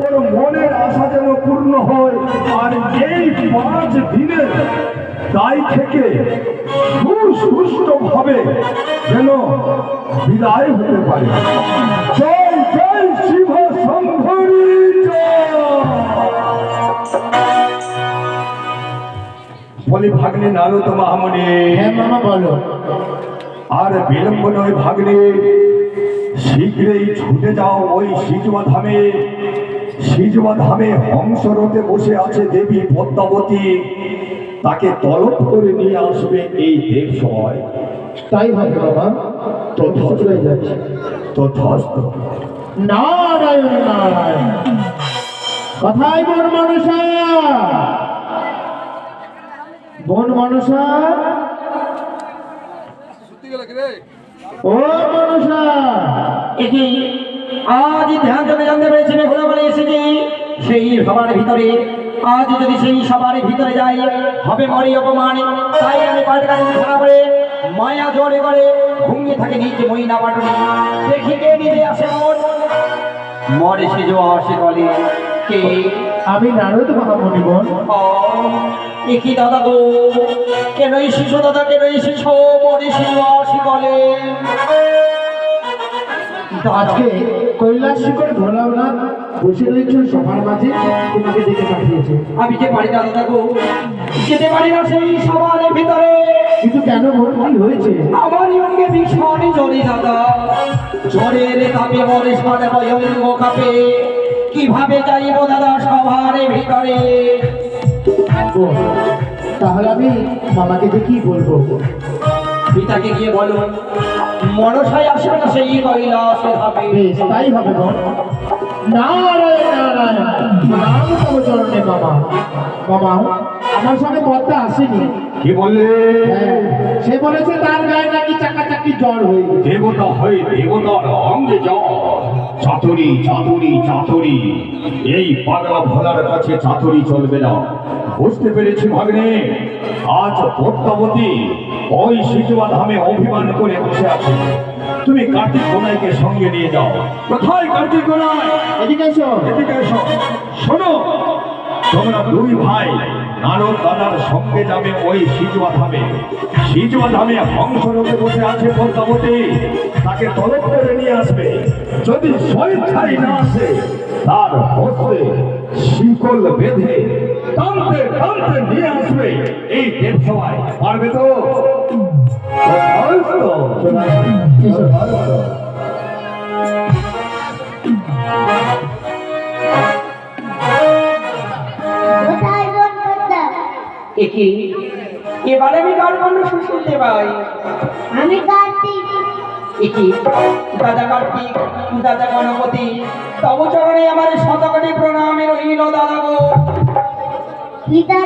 ওর মনের আশা যেন পূর্ণ হয়, আর এই 5 দিনে দায় থেকে সুষ্ঠুভাবে যেন বিদায় হতে পারে। জয় জয় শিব শম্ভুরি বলি ভাগ্নে নারদ মহামুনি। হ্যাঁ মামা বলো। আর বিলম্ব নয় ভাগ্নে, শীঘ্রই ছুটে যাও ওই সিজুয়া ধামে। সিজুয়া ধামে হংসরথে বসে আছে দেবী পদ্মাবতী, তাকে তলব করে নিয়ে আসবে এই দেব সময়। তাই হবে বাবা, তো চলে যাচ্ছে। তো ধস্ত নারায়ণ নারায়ণ। কথাই বন মনসা, বন মনসা, ও মনসা। এটি আজ ধ্যান জমে জানতে পেরেছি বেহুলা বলে এসেছি সেই সবার ভিতরে। আজ যদি সেই সবার ভিতরে যাই হবে মরি অপমান। তাই আমি পাটকানি ধরা করে মায়া জোরে করে ঘুমিয়ে থাকে নিজ মহিনা পাটনি। দেখি কে নিতে আসে মরে সে যে আসে বলে কে? আমি নারদ মহামুনি বোন। একই দাদা গো, কেন এই শিশু দাদা, কেন এই শিশু মরে সে আসে বলে? আজকে কৈলাস শিখর ভোলানাথ বসে রয়েছে সবার মাঝে, তোমাকে ডেকে পাঠিয়েছে। আমি যে পারি না দাদা গো, যেতে পারি না সেই সবার ভিতরে। কিন্তু কেন বোন, কি হয়েছে? আমার অঙ্গে ভীষণ জ্বরে দাদা, জ্বরের তাপে মরে সারা ভয়ঙ্গ কাপে। কিভাবে যাইব দাদা সবার ভিতরে? বোন, তাহলে আমি মামাকে যে কি বলবো? পিতাকে গিয়ে বলো মনসাই আসবে না সেই কৈলাসে ধামে। বেশ, তাই হবে বোন। নারায়ণ নারায়ণ, নাম তব চরণে মামা। মামা, আমার সঙ্গে পদ্মা আসেনি। কি বললে? হ্যাঁ, সে বলেছে তার গায়ে নাকি চাকাচাকি জ্বর হয়ে গেছে। দেবতা হয়ে দেবতার অঙ্গে জ্বর। চাতুরি চাতুরি চাতুরি, এই পাগলা ভোলার কাছে চাতুরি চলবে না। বুঝতে পেরেছি ভাগ্নে, আজ পদ্মাবতী ওই সিজুয়া ধামে অভিমান করে বসে আছে। তুমি কার্তিক গোনাইকে সঙ্গে নিয়ে যাও। কোথায় কার্তিক গোনাই? এদিকে এসো। এদিকে এসো। শোনো, তোমরা 2 ভাই নারদ দাদার সঙ্গে যাবে ওই সিজুয়া ধামে। সিজুয়া ধামে হংসরথে বসে আছে পদ্মাবতী, তাকে তলব করে নিয়ে আসবে। যদি স্বেচ্ছায় না আসে, তার হস্তে শিকল বেঁধে টানতে টানতে নিয়ে আসবে এই দেবসভায়। পারবে তো? একে এবারে আমি কার কণ্ঠ শুনতে পাই? আমি কার্তিক। একে দাদা কার্তিক, দাদা গণপতি, তব চরণে আমার শতকোটি প্রণামে রইল দাদা গো। পিতা